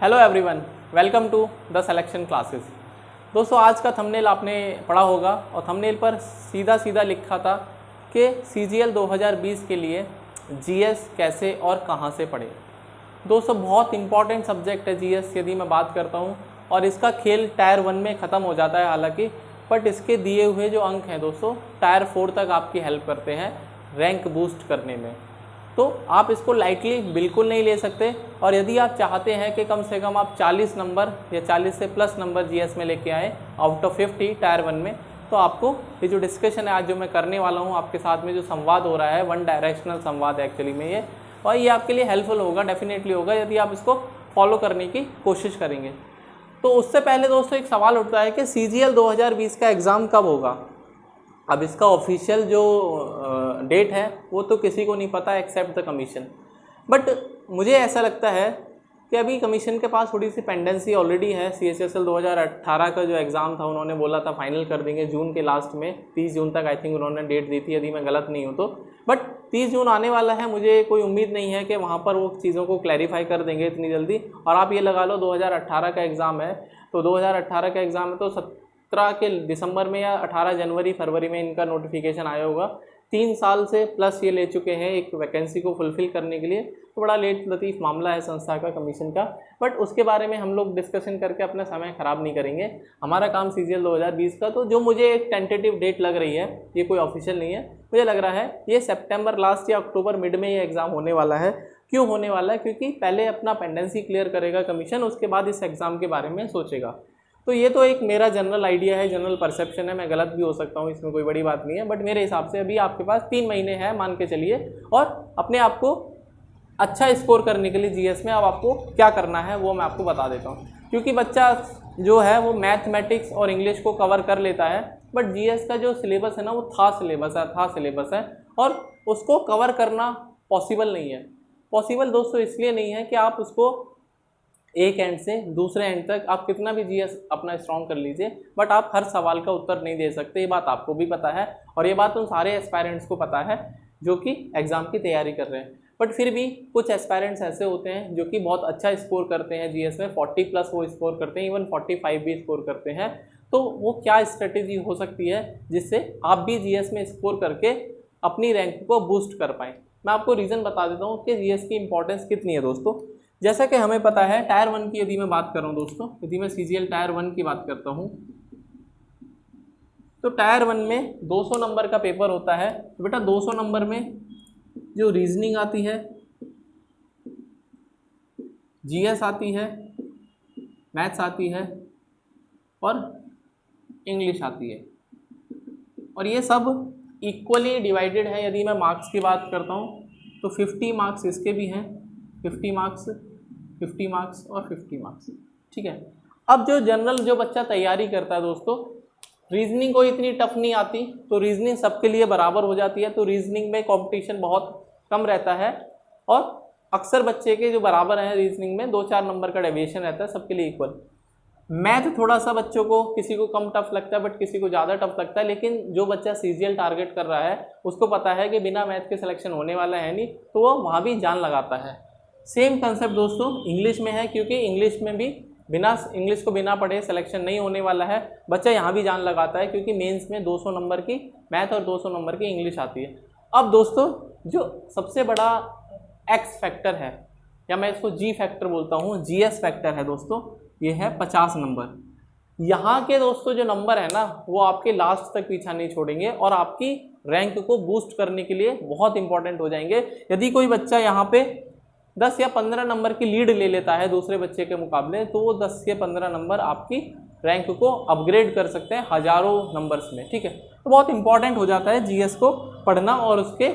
Hello everyone, welcome to the Selection Classes. दोस्तों, आज का थंबनेल आपने पढ़ा होगा और थंबनेल पर सीधा सीधा लिखा था कि CGL 2020 के लिए जीएस कैसे और कहां से पढ़े। दोस्तों, बहुत इंपॉर्टेंट सब्जेक्ट है जीएस यदि मैं बात करता हूं, और इसका खेल टायर 1 में ख़त्म हो जाता है हालांकि, बट इसके दिए हुए जो अंक हैं दोस्तों टायर 4 तक आपकी हेल्प करते हैं रैंक बूस्ट करने में। तो आप इसको लाइटली बिल्कुल नहीं ले सकते, और यदि आप चाहते हैं कि कम से कम आप 40 नंबर या 40 से प्लस नंबर जीएस में लेके आए आउट ऑफ 50 टायर 1 में, तो आपको ये जो डिस्कशन है आज जो मैं करने वाला हूँ आपके साथ में, जो संवाद हो रहा है वन डायरेक्शनल संवाद एक्चुअली में ये, और ये आपके लिए हेल्पफुल होगा, डेफिनेटली होगा यदि आप इसको फॉलो करने की कोशिश करेंगे। तो उससे पहले दोस्तों एक सवाल उठता है कि CGL 2020 का एग्ज़ाम कब होगा। अब इसका ऑफिशियल जो डेट है वो तो किसी को नहीं पता एक्सेप्ट द कमीशन, बट मुझे ऐसा लगता है कि अभी कमीशन के पास थोड़ी सी पेंडेंसी ऑलरेडी है। CHSL 2018 का जो एग्ज़ाम था उन्होंने बोला था फाइनल कर देंगे जून के लास्ट में, 30 जून तक आई थिंक उन्होंने डेट दी थी यदि मैं गलत नहीं हूँ तो, बट 30 जून आने वाला है, मुझे कोई उम्मीद नहीं है कि वहाँ पर वो चीज़ों को क्लैरिफाई कर देंगे इतनी जल्दी। और आप ये लगा लो 2018 का एग्ज़ाम है, तो 2018 का एग्ज़ाम है तो 17 के दिसंबर में या 18 जनवरी फरवरी में इनका नोटिफिकेशन आया होगा। 3 साल से प्लस ये ले चुके हैं एक वैकेंसी को फुलफ़िल करने के लिए, तो बड़ा लेट लतीफ़ मामला है संस्था का, कमीशन का, बट उसके बारे में हम लोग डिस्कशन करके अपना समय ख़राब नहीं करेंगे। हमारा काम CGL 2020 का, तो जो मुझे एक टेंटेटिव डेट लग रही है, ये कोई ऑफिशियल नहीं है, मुझे लग रहा है ये सितंबर लास्ट या अक्टूबर मिड में ये एग्ज़ाम होने वाला है। क्यों होने वाला है? क्योंकि पहले अपना पेंडेंसी क्लियर करेगा कमीशन, उसके बाद इस एग्ज़ाम के बारे में सोचेगा। तो ये तो एक मेरा जनरल आइडिया है, जनरल परसेप्शन है, मैं गलत भी हो सकता हूँ, इसमें कोई बड़ी बात नहीं है, बट मेरे हिसाब से अभी आपके पास 3 महीने हैं मान के चलिए, और अपने आप को अच्छा स्कोर करने के लिए जीएस में अब आपको क्या करना है वो मैं आपको बता देता हूँ। क्योंकि बच्चा जो है वो मैथमेटिक्स और इंग्लिश को कवर कर लेता है, बट जीएस का जो सिलेबस है ना वो था सिलेबस है, और उसको कवर करना पॉसिबल नहीं है। पॉसिबल दोस्तों इसलिए नहीं है कि आप उसको एक एंड से दूसरे एंड तक आप कितना भी जीएस अपना स्ट्रॉन्ग कर लीजिए, बट आप हर सवाल का उत्तर नहीं दे सकते। ये बात आपको भी पता है, और ये बात उन सारे एस्पायरेंट्स को पता है जो कि एग्ज़ाम की तैयारी कर रहे हैं। बट फिर भी कुछ एस्पायरेंट्स ऐसे होते हैं जो कि बहुत अच्छा स्कोर करते हैं जीएस में, 40+ वो स्कोर करते हैं, इवन 45 भी स्कोर करते हैं। तो वो क्या स्ट्रेटेजी हो सकती है जिससे आप भी जीएस में स्कोर करके अपनी रैंक को बूस्ट कर पाएँ। मैं आपको रीज़न बता देता हूँ कि जीएस की इंपॉर्टेंस कितनी है दोस्तों। जैसा कि हमें पता है टायर 1 की यदि मैं बात कर रहा हूँ दोस्तों, यदि मैं CGL टायर 1 की बात करता हूँ, तो टायर 1 में 200 नंबर का पेपर होता है। तो बेटा 200 नंबर में जो रीजनिंग आती है, जीएस आती है, मैथ्स आती है और इंग्लिश आती है, और ये सब इक्वली डिवाइडेड है। यदि मैं मार्क्स की बात करता हूँ तो 50 मार्क्स इसके भी हैं, 50 मार्क्स, 50 मार्क्स और 50 मार्क्स, ठीक है। अब जो जनरल जो बच्चा तैयारी करता है दोस्तों, रीजनिंग को इतनी टफ नहीं आती, तो रीजनिंग सबके लिए बराबर हो जाती है, तो रीजनिंग में कंपटीशन बहुत कम रहता है, और अक्सर बच्चे के जो बराबर हैं रीजनिंग में 2-4 नंबर का डेविएशन रहता है, सबके लिए इक्वल। मैथ थोड़ा सा बच्चों को, किसी को कम टफ लगता है बट किसी को ज़्यादा टफ लगता है, लेकिन जो बच्चा CGL टारगेट कर रहा है उसको पता है कि बिना मैथ के सिलेक्शन होने वाला है नहीं, तो वो वहाँ भी जान लगाता है। सेम कंसेप्ट दोस्तों इंग्लिश में है, क्योंकि इंग्लिश में भी इंग्लिश को बिना पढ़े सिलेक्शन नहीं होने वाला है, बच्चा यहाँ भी जान लगाता है, क्योंकि मेंस में 200 नंबर की मैथ और 200 नंबर की इंग्लिश आती है। अब दोस्तों जो सबसे बड़ा एक्स फैक्टर है, या मैं इसको जी फैक्टर बोलता हूँ, जीएस फैक्टर है दोस्तों, ये है 50 नंबर। यहाँ के दोस्तों जो नंबर है ना वो आपके लास्ट तक पीछा नहीं छोड़ेंगे, और आपकी रैंक को बूस्ट करने के लिए बहुत इंपॉर्टेंट हो जाएंगे। यदि कोई बच्चा यहाँ पे 10 या 15 नंबर की लीड ले लेता है दूसरे बच्चे के मुकाबले, तो वो 10 से 15 नंबर आपकी रैंक को अपग्रेड कर सकते हैं हज़ारों नंबर्स में, ठीक है। तो बहुत इंपॉर्टेंट हो जाता है जीएस को पढ़ना और उसके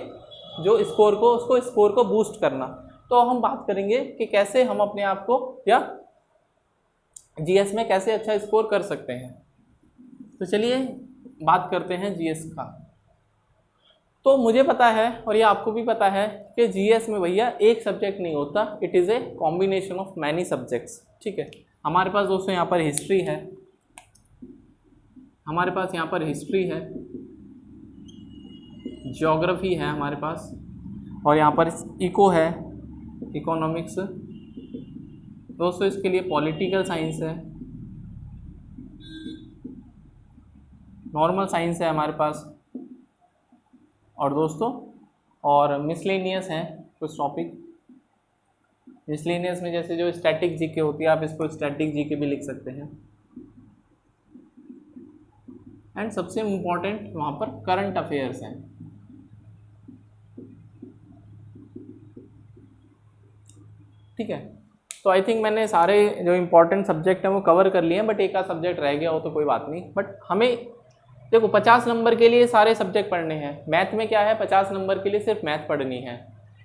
जो स्कोर को बूस्ट करना। तो हम बात करेंगे कि कैसे हम अपने आप को या जीएस में कैसे अच्छा स्कोर कर सकते हैं। तो चलिए बात करते हैं जीएस का। तो मुझे पता है और ये आपको भी पता है कि जीएस में भैया एक सब्जेक्ट नहीं होता, it is a combination of many subjects, ठीक है। हमारे पास दोस्तों यहाँ पर हिस्ट्री है, हमारे पास यहाँ पर हिस्ट्री है, ज्योग्राफी है हमारे पास, और यहाँ पर इको है, इकोनॉमिक्स, दोस्तों इसके लिए पॉलिटिकल साइंस है, नॉर्मल साइंस है हमारे पास, और दोस्तों और मिसलेनियस हैं कुछ टॉपिक। मिसलेनियस में जैसे जो स्टैटिक जीके होती है, आप इसको स्टैटिक जीके भी लिख सकते हैं। एंड सबसे इम्पॉर्टेंट वहाँ पर करंट अफेयर्स हैं। ठीक है, तो आई थिंक मैंने सारे जो इम्पोर्टेंट सब्जेक्ट हैं वो कवर कर लिए हैं, बट एक आध सब्जेक्ट रह गया हो तो कोई बात नहीं। बट हमें देखो 50 नंबर के लिए सारे सब्जेक्ट पढ़ने हैं। मैथ में क्या है, 50 नंबर के लिए सिर्फ मैथ पढ़नी है।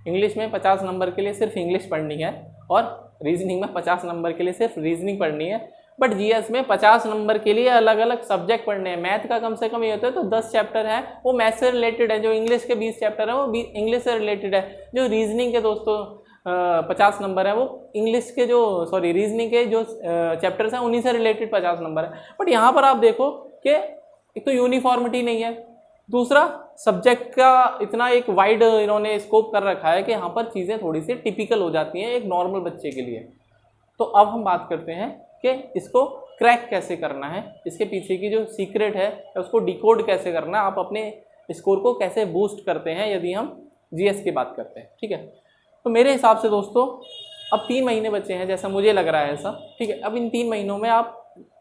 इंग्लिश में 50 नंबर के लिए सिर्फ इंग्लिश पढ़नी है, और रीजनिंग में 50 नंबर के लिए सिर्फ रीजनिंग पढ़नी है। बट जीएस में 50 नंबर के लिए अलग अलग सब्जेक्ट पढ़ने हैं। मैथ का कम से कम ये होता है तो 10 चैप्टर है वो मैथ से रिलेटेड है, जो इंग्लिश के 20 चैप्टर है वो इंग्लिश से रिलेटेड है, जो रीजनिंग के दोस्तों 50 नंबर है वो इंग्लिश के जो रीजनिंग के जो चैप्टर्स हैं उन्हीं से रिलेटेड 50 नंबर है। बट यहाँ पर आप देखो कि एक तो यूनिफॉर्मिटी नहीं है, दूसरा सब्जेक्ट का इतना एक वाइड इन्होंने स्कोप कर रखा है कि यहाँ पर चीज़ें थोड़ी सी टिपिकल हो जाती हैं एक नॉर्मल बच्चे के लिए। तो अब हम बात करते हैं कि इसको क्रैक कैसे करना है, इसके पीछे की जो सीक्रेट है उसको डिकोड कैसे करना है, आप अपने स्कोर को कैसे बूस्ट करते हैं यदि हम जीएस की बात करते हैं। ठीक है, तो मेरे हिसाब से दोस्तों अब 3 महीने बचे हैं, जैसा मुझे लग रहा है ऐसा। ठीक है, अब इन 3 महीनों में आप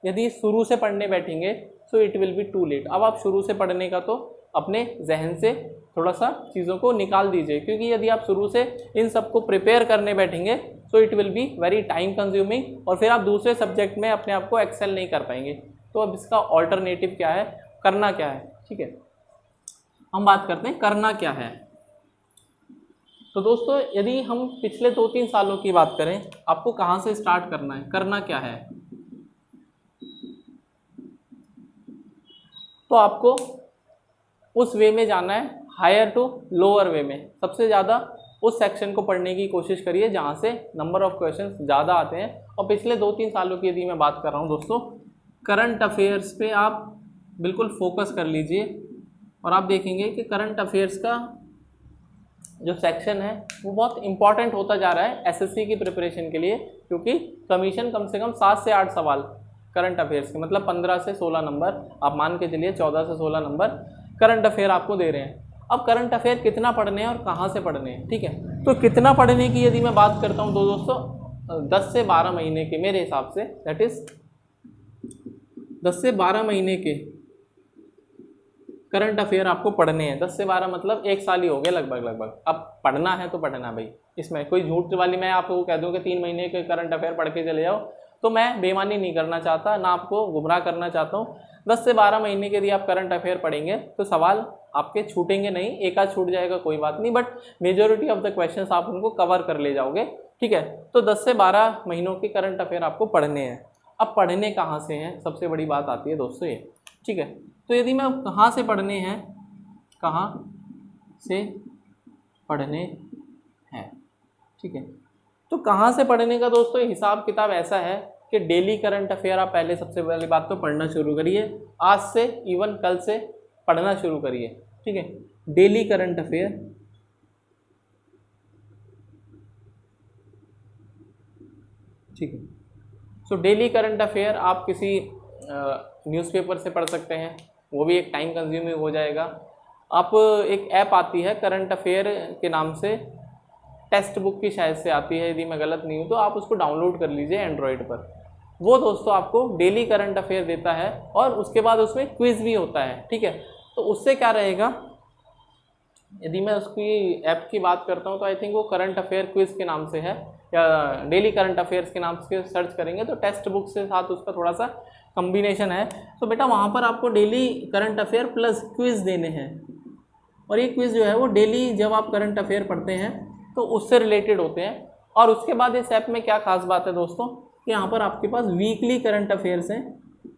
यदि शुरू से पढ़ने बैठेंगे so it will be too late. अब आप शुरू से पढ़ने का तो अपने जहन से थोड़ा सा चीज़ों को निकाल दीजिए, क्योंकि यदि आप शुरू से इन सबको प्रिपेयर करने बैठेंगे so it will be very time consuming, और फिर आप दूसरे सब्जेक्ट में अपने आप को एक्सेल नहीं कर पाएंगे। तो अब इसका ऑल्टरनेटिव क्या है, करना क्या है। ठीक है, हम बात करते हैं करना क्या है। तो दोस्तों यदि हम पिछले 2-3 सालों की बात करें, आपको कहाँ से स्टार्ट करना है, करना क्या है, तो आपको उस वे में जाना है, हायर टू लोअर वे में। सबसे ज़्यादा उस सेक्शन को पढ़ने की कोशिश करिए जहाँ से नंबर ऑफ क्वेश्चंस ज़्यादा आते हैं। और पिछले 2-3 सालों की यदि मैं बात कर रहा हूँ दोस्तों, करंट अफेयर्स पे आप बिल्कुल फोकस कर लीजिए, और आप देखेंगे कि करंट अफेयर्स का जो सेक्शन है वो बहुत इंपॉर्टेंट होता जा रहा है एसएससी की प्रिपरेशन के लिए, क्योंकि कमीशन कम से कम 7 से 8 सवाल करंट अफेयर्स के, मतलब 15 से 16 नंबर, आप मान के चलिए 14 से 16 नंबर करंट अफेयर आपको दे रहे हैं। अब करंट अफेयर कितना पढ़ने हैं और कहाँ से पढ़ने हैं। ठीक है, तो कितना पढ़ने की यदि मैं बात करता हूँ तो दोस्तों 10 से 12 महीने के मेरे हिसाब से, दैट इज़ 10 से 12 महीने के करंट अफेयर आपको पढ़ने हैं। 10 से 12 मतलब 1 साल ही हो गया लगभग। अब पढ़ना है तो पढ़ना भाई, इसमें कोई झूठ वाली मैं आपको कह दूँ कि 3 महीने के करंट अफेयर पढ़ के चले जाओ, तो मैं बेईमानी नहीं करना चाहता, ना आपको गुमराह करना चाहता हूँ। 10 से 12 महीने के यदि आप करंट अफेयर पढ़ेंगे तो सवाल आपके छूटेंगे नहीं, एक आध छूट जाएगा कोई बात नहीं, but majority of the questions आप उनको कवर कर ले जाओगे। ठीक है, तो 10 से 12 महीनों के करंट अफेयर आपको पढ़ने हैं। अब पढ़ने कहाँ से हैं, सबसे बड़ी बात आती है दोस्तों ये। ठीक है, तो यदि मैं कहाँ से पढ़ने हैं, कहाँ से पढ़ने हैं, ठीक है, तो कहाँ से पढ़ने का दोस्तों हिसाब किताब ऐसा है कि डेली करंट अफेयर आप पहले सबसे पहली बात तो पढ़ना शुरू करिए, आज से इवन कल से पढ़ना शुरू करिए। ठीक है, डेली करंट अफेयर, ठीक है, सो डेली करंट अफेयर आप किसी न्यूज़पेपर से पढ़ सकते हैं, वो भी एक टाइम कंज्यूमिंग हो जाएगा। आप एक ऐप आती है करंट अफेयर के नाम से, टेक्स्ट बुक की शायद से आती है यदि मैं गलत नहीं हूँ, तो आप उसको डाउनलोड कर लीजिए एंड्रॉयड पर। वो दोस्तों आपको डेली करंट अफेयर देता है, और उसके बाद उसमें क्विज़ भी होता है। ठीक है, तो उससे क्या रहेगा, यदि मैं उसकी ऐप की बात करता हूँ तो आई थिंक वो करंट अफेयर क्विज़ के नाम से है, या डेली करंट अफेयर्स के नाम से सर्च करेंगे तो टेक्स्ट बुक से साथ उसका थोड़ा सा कम्बिनेशन है। तो बेटा वहाँ पर आपको daily current affair plus quiz देने हैं, और ये क्विज़ जो है वो डेली जब आप करंट अफेयर पढ़ते हैं तो उससे रिलेटेड होते हैं। और उसके बाद इस ऐप में क्या खास बात है दोस्तों कि यहाँ पर आपके पास वीकली करंट अफेयर्स हैं।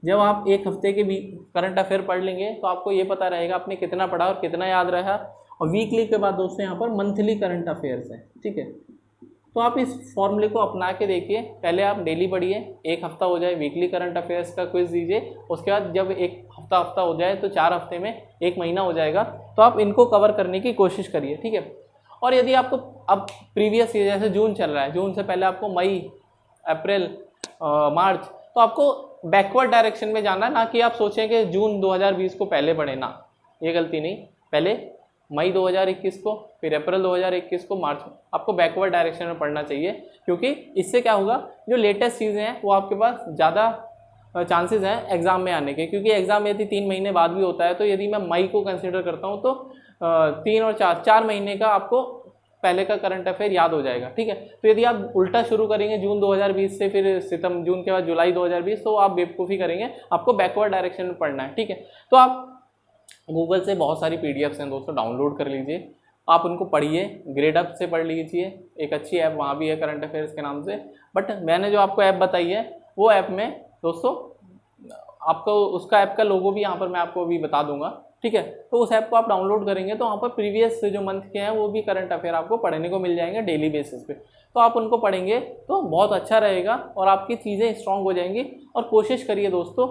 जब आप एक हफ्ते के भी करंट अफेयर पढ़ लेंगे तो आपको ये पता रहेगा आपने कितना पढ़ा और कितना याद रहा। और वीकली के बाद दोस्तों यहाँ पर मंथली करंट अफेयर्स हैं। ठीक है, तो आप इस फॉर्मूले को अपना के देखिए, पहले आप डेली पढ़िए, एक हफ्ता हो जाए वीकली करंट अफेयर्स का क्विज दीजिए, उसके बाद जब एक हफ्ता हो जाए तो 4 हफ्ते में 1 महीना हो जाएगा, तो आप इनको कवर करने की कोशिश करिए। ठीक है, और यदि आपको अब प्रीवियस ईयर जैसे जून चल रहा है, जून से पहले आपको मई अप्रैल, मार्च, तो आपको बैकवर्ड डायरेक्शन में जाना है, ना कि आप सोचें कि जून 2020 को पहले पढ़े ना, ये गलती नहीं। पहले मई 2021 को, फिर अप्रैल 2021 को, मार्च, आपको बैकवर्ड डायरेक्शन में पढ़ना चाहिए, क्योंकि इससे क्या होगा, जो लेटेस्ट चीज़ें हैं वो आपके पास ज़्यादा चांसेस हैं एग्ज़ाम में आने के, क्योंकि एग्ज़ाम यदि 3 महीने बाद भी होता है, तो यदि मैं मई को कंसिडर करता हूँ तो 3 और 4 महीने का आपको पहले का करंट अफेयर याद हो जाएगा, ठीक है। तो यदि आप उल्टा शुरू करेंगे जून 2020 से, फिर सितंबर, जून के बाद जुलाई 2020, तो आप बेवकूफ़ी करेंगे, आपको बैकवर्ड डायरेक्शन में पढ़ना है, ठीक है। तो आप गूगल से बहुत सारी PDFs हैं दोस्तों, डाउनलोड कर लीजिए, आप उनको पढ़िए, ग्रेड अप से पढ़ लीजिए, एक अच्छी ऐप वहाँ भी है करंट अफेयर्स के नाम से। बट मैंने जो आपको ऐप बताई है वो ऐप में दोस्तों आपको उसका ऐप का लोगो भी यहाँ पर मैं आपको अभी बता दूंगा, ठीक है। तो उस ऐप को आप डाउनलोड करेंगे तो वहाँ पर प्रीवियस जो मंथ के हैं वो भी करंट अफेयर आपको पढ़ने को मिल जाएंगे डेली बेसिस पे, तो आप उनको पढ़ेंगे तो बहुत अच्छा रहेगा और आपकी चीज़ें स्ट्रांग हो जाएंगी। और कोशिश करिए दोस्तों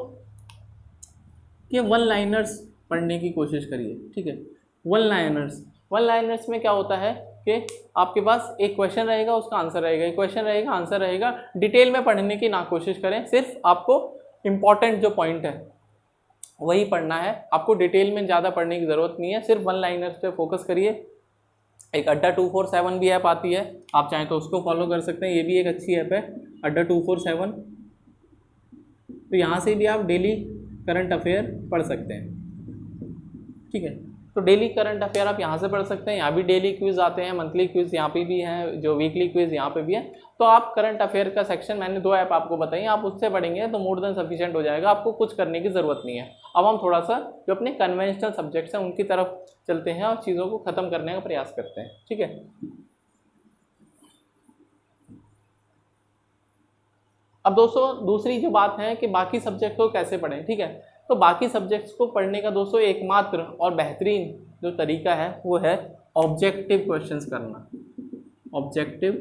कि 1 लाइनर्स पढ़ने की कोशिश करिए, ठीक है। 1 लाइनर्स में क्या होता है कि आपके पास एक क्वेश्चन रहेगा, उसका आंसर रहेगा, एक क्वेश्चन रहेगा, आंसर रहेगा। डिटेल में पढ़ने की ना कोशिश करें, सिर्फ आपको इम्पॉर्टेंट जो पॉइंट है वही पढ़ना है, आपको डिटेल में ज़्यादा पढ़ने की ज़रूरत नहीं है, सिर्फ 1 लाइनर्स पे फोकस करिए। एक अड्डा 247 भी ऐप आती है, आप चाहें तो उसको फॉलो कर सकते हैं, ये भी एक अच्छी ऐप है अड्डा 247। तो यहाँ से भी आप डेली करंट अफेयर पढ़ सकते हैं, ठीक है। तो डेली करंट अफेयर आप यहाँ से पढ़ सकते हैं, यहाँ भी डेली क्विज़ आते हैं, मंथली क्विज़ यहाँ पे भी हैं, जो वीकली क्विज़ यहाँ पे भी है। तो आप करंट अफेयर का सेक्शन, मैंने 2 ऐप आपको बताई, आप उससे पढ़ेंगे तो मोर देन सफिशिएंट हो जाएगा, आपको कुछ करने की ज़रूरत नहीं है। अब हम थोड़ा सा जो अपने कन्वेंशनल सब्जेक्ट्स हैं उनकी तरफ चलते हैं और चीज़ों को ख़त्म करने का प्रयास करते हैं, ठीक है। अब दोस्तों दूसरी जो बात है कि बाकी सब्जेक्ट को कैसे पढ़ें, ठीक है। तो बाकी सब्जेक्ट्स को पढ़ने का दोस्तों एकमात्र और बेहतरीन जो तरीका है वो है ऑब्जेक्टिव क्वेश्चंस करना, ऑब्जेक्टिव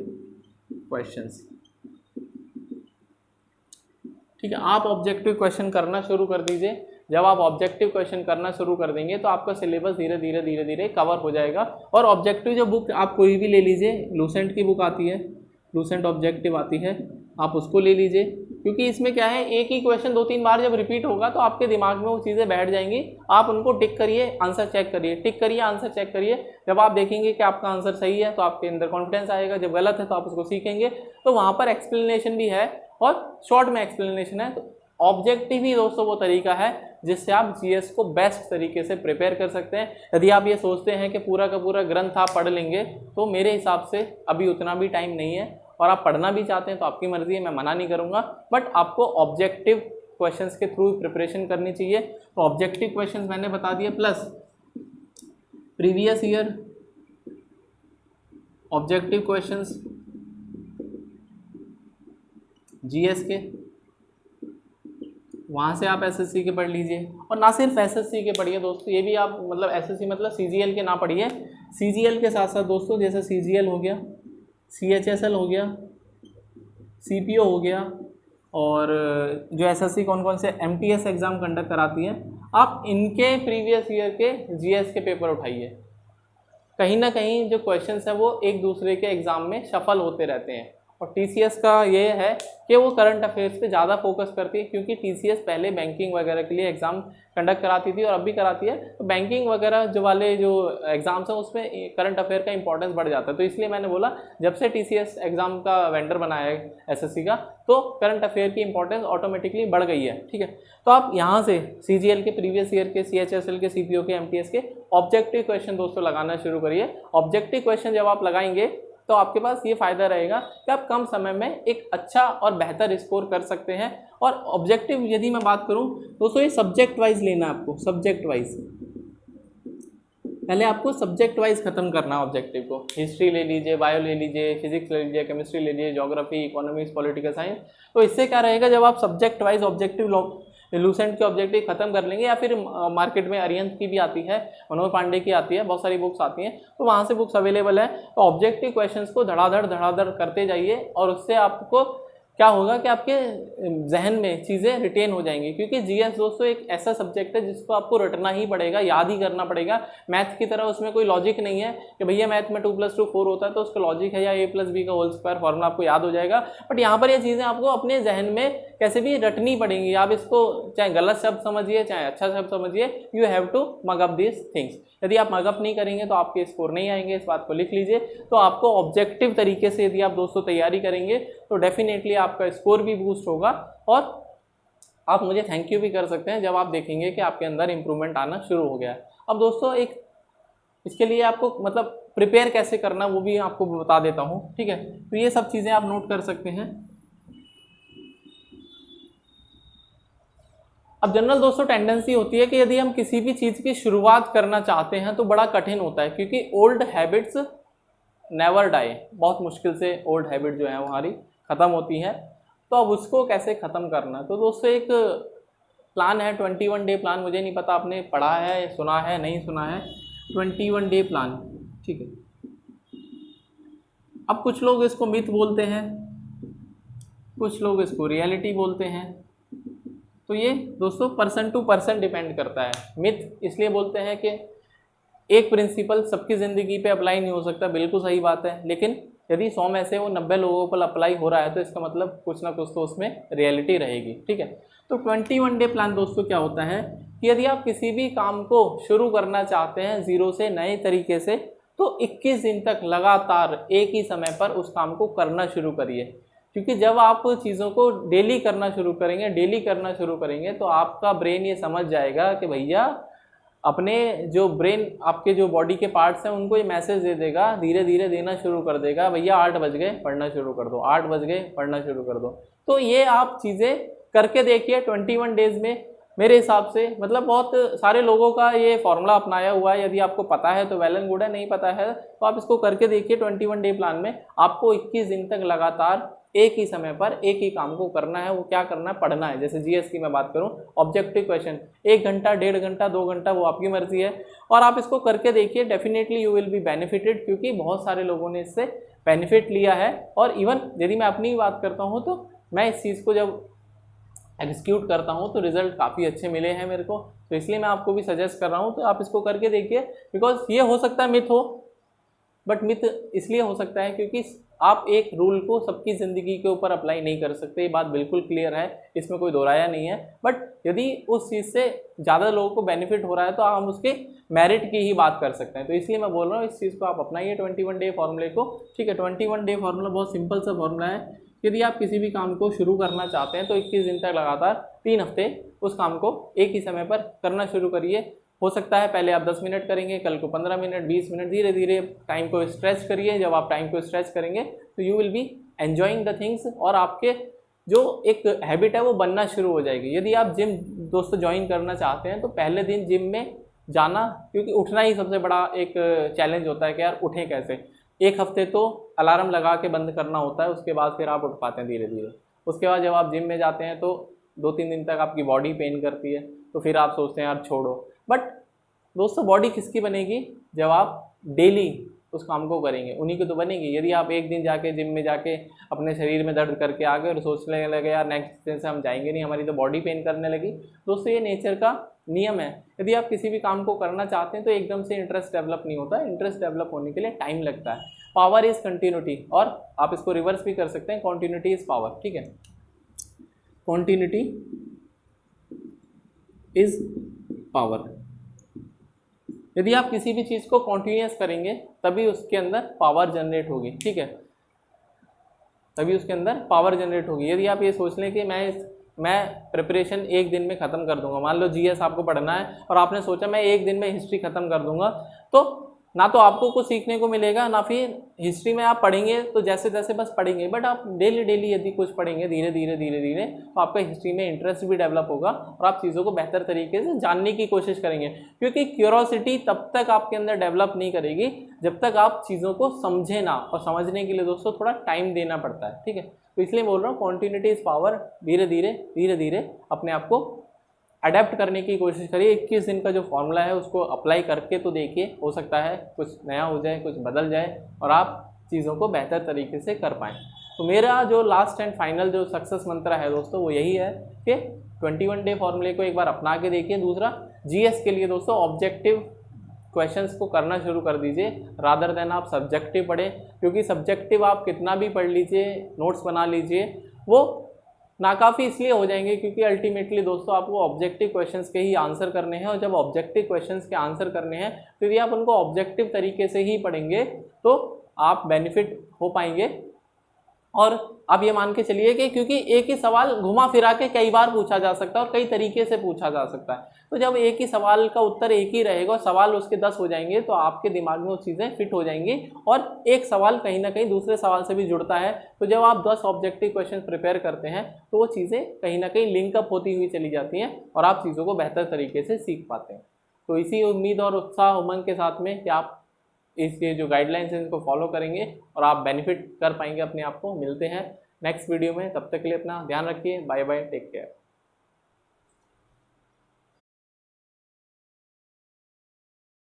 क्वेश्चंस, ठीक है। आप ऑब्जेक्टिव क्वेश्चन करना शुरू कर दीजिए। जब आप ऑब्जेक्टिव क्वेश्चन करना शुरू कर देंगे तो आपका सिलेबस धीरे धीरे कवर हो जाएगा। और ऑब्जेक्टिव जो बुक आप कोई भी ले लीजिए, लूसेंट की बुक आती है, लूसेंट ऑब्जेक्टिव आती है, आप उसको ले लीजिए, क्योंकि इसमें क्या है, एक ही क्वेश्चन 2-3 बार जब रिपीट होगा तो आपके दिमाग में वो चीज़ें बैठ जाएंगी। आप उनको टिक करिए, आंसर चेक करिए, टिक करिए, आंसर चेक करिए। जब आप देखेंगे कि आपका आंसर सही है तो आपके अंदर कॉन्फिडेंस आएगा, जब गलत है तो आप उसको सीखेंगे। तो वहाँ पर एक्सप्लेनेशन भी है और शॉर्ट में एक्सप्लेनेशन है। तो ऑब्जेक्टिव ही दोस्तों वो तरीका है जिससे आप जीएस को बेस्ट तरीके से प्रिपेयर कर सकते हैं। यदि आप ये सोचते हैं कि पूरा का पूरा ग्रंथ आप पढ़ लेंगे तो मेरे हिसाब से अभी उतना भी टाइम नहीं है, और आप पढ़ना भी चाहते हैं तो आपकी मर्जी है, मैं मना नहीं करूँगा। बट आपको ऑब्जेक्टिव क्वेश्चंस के थ्रू प्रिपरेशन करनी चाहिए। तो ऑब्जेक्टिव क्वेश्चंस मैंने बता दिए, plus previous year objective questions GS के, वहाँ से आप एसएससी के पढ़ लीजिए। और ना सिर्फ एसएससी के पढ़िए दोस्तों, ये भी आप मतलब एसएससी मतलब सीजीएल के ना पढ़िए, सीजीएल के साथ साथ दोस्तों जैसे सीजीएल हो गया, सीएचएसएल हो गया, सीपीओ हो गया, और जो एसएससी कौन कौन से एमटीएस एग्ज़ाम कंडक्ट कराती है, आप इनके प्रीवियस ईयर के जीएस के पेपर उठाइए। कहीं ना कहीं जो क्वेश्चंस हैं वो एक दूसरे के एग्ज़ाम में शफल होते रहते हैं। और टीसीएस का ये है कि वो करंट अफेयर्स पे ज़्यादा फोकस करती है, क्योंकि टीसीएस पहले बैंकिंग वगैरह के लिए एग्ज़ाम कंडक्ट कराती थी और अब भी कराती है। तो बैंकिंग वगैरह जो वाले जो एग्ज़ाम्स हैं उसमें करंट अफेयर का इंपॉर्टेंस बढ़ जाता है। तो इसलिए मैंने बोला जब से टीसीएस एग्ज़ाम का वेंडर बनाया है एसएससी का, तो करंट अफेयर की इंपॉर्टेंस ऑटोमेटिकली बढ़ गई है, ठीक है। तो आप यहाँ से सीजीएल के, प्रीवियस ईयर के, सीएचएसएल के, सीपीओ के, एमटीएस के ऑब्जेक्टिव क्वेश्चन दोस्तों लगाना शुरू करिए। ऑब्जेक्टिव क्वेश्चन जब आप लगाएंगे तो आपके पास ये फ़ायदा रहेगा कि आप कम समय में एक अच्छा और बेहतर स्कोर कर सकते हैं। और ऑब्जेक्टिव यदि मैं बात करूं दोस्तों, ये सब्जेक्ट वाइज लेना है आपको, सब्जेक्ट वाइज। पहले आपको सब्जेक्ट वाइज ख़त्म करना है ऑब्जेक्टिव को। हिस्ट्री ले लीजिए, बायो ले लीजिए, फिजिक्स ले लीजिए, केमिस्ट्री ले लीजिए, ज्योग्राफी, इकोनॉमिक्स, पॉलिटिकल साइंस। तो इससे क्या रहेगा, जब आप सब्जेक्ट वाइज ऑब्जेक्टिव लूसेंट के ऑब्जेक्टिव खत्म कर लेंगे, या फिर मार्केट में अरिहंत की भी आती है, मनोहर पांडे की आती है, बहुत सारी बुक्स आती हैं, तो वहाँ से बुक्स अवेलेबल है। तो ऑब्जेक्टिव क्वेश्चंस को धड़ाधड़ करते जाइए और उससे आपको क्या होगा कि आपके जहन में चीज़ें रिटेन हो जाएंगी, क्योंकि जीएस दोस्तों एक ऐसा सब्जेक्ट है जिसको आपको रटना ही पड़ेगा, याद ही करना पड़ेगा। मैथ की तरह उसमें कोई लॉजिक नहीं है कि भैया मैथ में 2 + 2 4 होता है तो उसका लॉजिक है या a + b का होल स्क्वायर फॉर्मूला आपको याद हो जाएगा। बट यहाँ पर ये चीज़ें आपको अपने जहन में कैसे भी रटनी पड़ेंगी। आप इसको चाहे गलत शब्द समझिए चाहे अच्छा शब्द समझिए, you have to mug up this things. यदि आप मगअप नहीं करेंगे तो आपके स्कोर नहीं आएंगे, इस बात को लिख लीजिए। तो आपको ऑब्जेक्टिव तरीके से यदि आप दोस्तों तैयारी करेंगे तो डेफिनेटली आपका स्कोर भी बूस्ट होगा, और आप मुझे थैंक यू भी कर सकते हैं जब आप देखेंगे कि आपके अंदर इंप्रूवमेंट आना शुरू हो गया है। अब दोस्तों एक इसके लिए आपको मतलब प्रिपेयर कैसे करना वो भी आपको बता देता हूँ, ठीक है। तो ये सब चीज़ें आप नोट कर सकते हैं। अब जनरल दोस्तों टेंडेंसी होती है कि यदि हम किसी भी चीज़ की शुरुआत करना चाहते हैं तो बड़ा कठिन होता है, क्योंकि ओल्ड हैबिट्स नेवर डाई, बहुत मुश्किल से ओल्ड हैबिट जो है हमारी ख़त्म होती है। तो अब उसको कैसे ख़त्म करना, तो दोस्तों एक प्लान है 21 डे प्लान। मुझे नहीं पता आपने पढ़ा है, सुना है, नहीं सुना है, 21 डे प्लान, ठीक है। अब कुछ लोग इसको मिथ बोलते हैं, कुछ लोग इसको रियलिटी बोलते हैं। तो ये दोस्तों पर्सन टू पर्सन डिपेंड करता है। मिथ इसलिए बोलते हैं कि एक प्रिंसिपल सबकी ज़िंदगी पे अप्लाई नहीं हो सकता, बिल्कुल सही बात है, लेकिन यदि 100 में से वो 90 लोगों पर अप्लाई हो रहा है तो इसका मतलब कुछ ना कुछ तो उसमें रियलिटी रहेगी, ठीक है। तो 21 डे प्लान दोस्तों क्या होता है कि यदि आप किसी भी काम को शुरू करना चाहते हैं ज़ीरो से नए तरीके से, तो 21 दिन तक लगातार एक ही समय पर उस काम को करना शुरू करिए। क्योंकि जब आप चीज़ों को डेली करना शुरू करेंगे तो आपका ब्रेन ये समझ जाएगा कि भैया अपने जो ब्रेन आपके जो बॉडी के पार्ट्स हैं उनको ये मैसेज दे देगा, धीरे धीरे देना शुरू कर देगा, भैया 8 बज गए पढ़ना शुरू कर दो, 8 बज गए पढ़ना शुरू कर दो। तो ये आप चीज़ें करके देखिए 21 डेज़ में। मेरे हिसाब से मतलब बहुत सारे लोगों का ये फॉर्मूला अपनाया हुआ है। यदि आपको पता है तो वेल एंड गुड है, नहीं पता है तो आप इसको करके देखिए। 21 डे प्लान में आपको 21 दिन तक लगातार एक ही समय पर एक ही काम को करना है। वो क्या करना है, पढ़ना है। जैसे जीएस की मैं बात करूं, ऑब्जेक्टिव क्वेश्चन 1 घंटा, 1.5 घंटा, 2 घंटा, वो आपकी मर्जी है। और आप इसको करके देखिए, definitely you will be benefited, क्योंकि बहुत सारे लोगों ने इससे बेनिफिट लिया है। और इवन यदि मैं अपनी बात करता हूँ तो मैं इस चीज़ को जब एग्जीक्यूट करता हूँ तो रिजल्ट काफ़ी अच्छे मिले हैं मेरे को, तो इसलिए मैं आपको भी सजेस्ट कर रहा हूँ। तो आप इसको करके देखिए। बिकॉज ये हो सकता है मिथ हो, बट मिथ इसलिए हो सकता है क्योंकि आप एक रूल को सबकी ज़िंदगी के ऊपर अप्लाई नहीं कर सकते, ये बात बिल्कुल क्लियर है, इसमें कोई दोहराया नहीं है। बट यदि उस चीज़ से ज़्यादा लोगों को बेनिफिट हो रहा है तो हम उसके मेरिट की ही बात कर सकते हैं। तो इसलिए मैं बोल रहा हूँ इस चीज़ को आप अपनाइए 21 डे फॉर्मूले को, ठीक है। 21 डे फॉर्मूला बहुत सिंपल सा फॉर्मूला है। यदि आप किसी भी काम को शुरू करना चाहते हैं तो 21 दिन तक लगातार 3 हफ्ते उस काम को एक ही समय पर करना शुरू करिए। हो सकता है पहले आप 10 मिनट करेंगे, कल को 15 मिनट, 20 मिनट, धीरे धीरे टाइम को स्ट्रेच करिए। जब आप टाइम को स्ट्रेच करेंगे तो you will be enjoying the things, और आपके जो एक हैबिट है वो बनना शुरू हो जाएगी। यदि आप जिम दोस्तों ज्वाइन करना चाहते हैं तो पहले दिन जिम में जाना, क्योंकि उठना ही सबसे बड़ा एक चैलेंज होता है कि यार उठें कैसे। 1 हफ्ते तो अलार्म लगा के बंद करना होता है, उसके बाद फिर आप उठ पाते हैं धीरे धीरे। उसके बाद जब आप जिम में जाते हैं तो 2-3 दिन तक आपकी बॉडी पेन करती है, तो फिर आप सोचते हैं यार छोड़ो। बट दोस्तों बॉडी किसकी बनेगी, जब आप डेली उस काम को करेंगे उन्हीं की तो बनेगी। यदि आप एक दिन जाके जिम में जाके अपने शरीर में दर्द करके आ गए और सोचने लगे यार नेक्स्ट दिन से हम जाएंगे नहीं, हमारी तो बॉडी पेन करने लगी, दोस्तों ये नेचर का नियम है। यदि आप किसी भी काम को करना चाहते हैं तो एकदम से इंटरेस्ट डेवलप नहीं होता है, इंटरेस्ट डेवलप होने के लिए टाइम लगता है। पावर इज़ कंटिन्यूटी, और आप इसको रिवर्स भी कर सकते हैं, कॉन्टिन्यूटी इज़ पावर, ठीक है। Continuity is power. यदि आप किसी भी चीज़ को कॉन्टिन्यूस करेंगे तभी उसके अंदर पावर जनरेट होगी, ठीक है, तभी उसके अंदर पावर जनरेट होगी। यदि आप ये सोच लें कि मैं प्रिपरेशन 1 दिन में ख़त्म कर दूंगा, मान लो जीएस आपको पढ़ना है और आपने सोचा मैं 1 दिन में हिस्ट्री ख़त्म कर दूंगा, तो ना तो आपको कुछ सीखने को मिलेगा, ना फिर हिस्ट्री में आप पढ़ेंगे तो जैसे तैसे बस पढ़ेंगे। बट आप डेली यदि कुछ पढ़ेंगे धीरे धीरे तो आपका हिस्ट्री में इंटरेस्ट भी डेवलप होगा और आप चीज़ों को बेहतर तरीके से जानने की कोशिश करेंगे। क्योंकि क्यूरोसिटी तब तक आपके अंदर डेवलप नहीं करेगी जब तक आप चीज़ों को समझे ना, और समझने के लिए दोस्तों थोड़ा टाइम देना पड़ता है, ठीक है। तो इसलिए बोल रहा हूँ कॉन्टिन्यूटी इज़ पावर। धीरे धीरे अपने आप को अडेप्ट करने की कोशिश करिए। 21 दिन का जो फॉर्मूला है उसको अप्लाई करके तो देखिए, हो सकता है कुछ नया हो जाए, कुछ बदल जाए और आप चीज़ों को बेहतर तरीके से कर पाएँ। तो मेरा जो लास्ट एंड फाइनल जो सक्सेस मंत्र है दोस्तों वो यही है कि 21 डे फॉर्मूले को एक बार अपना के देखिए। दूसरा, जीएस के लिए दोस्तों ऑब्जेक्टिव क्वेश्चंस को करना शुरू कर दीजिए रादर देन आप सब्जेक्टिव पढ़ें, क्योंकि सब्जेक्टिव आप कितना भी पढ़ लीजिए, नोट्स बना लीजिए, वो नाकाफ़ी इसलिए हो जाएंगे क्योंकि अल्टीमेटली दोस्तों आपको ऑब्जेक्टिव क्वेश्चंस के ही आंसर करने हैं, और जब ऑब्जेक्टिव क्वेश्चंस के आंसर करने हैं तो यदि आप उनको ऑब्जेक्टिव तरीके से ही पढ़ेंगे तो आप बेनिफिट हो पाएंगे। और आप ये मान के चलिए कि क्योंकि एक ही सवाल घुमा फिरा के कई बार पूछा जा सकता है और कई तरीके से पूछा जा सकता है, तो जब एक ही सवाल का उत्तर एक ही रहेगा और सवाल उसके 10 हो जाएंगे तो आपके दिमाग में वो चीज़ें फिट हो जाएंगी, और एक सवाल कहीं ना कहीं दूसरे सवाल से भी जुड़ता है। तो जब आप 10 ऑब्जेक्टिव क्वेश्चन प्रिपेयर करते हैं तो वो चीज़ें कहीं ना कहीं लिंकअप होती हुई चली जाती हैं और आप चीज़ों को बेहतर तरीके से सीख पाते हैं। तो इसी उम्मीद और उत्साह उमंग के साथ में कि आप इसके जो गाइडलाइंस हैं इनको फॉलो करेंगे और आप बेनिफिट कर पाएंगे अपने आप को। मिलते हैं नेक्स्ट वीडियो में, तब तक के लिए अपना ध्यान रखिए। Bye bye, take care.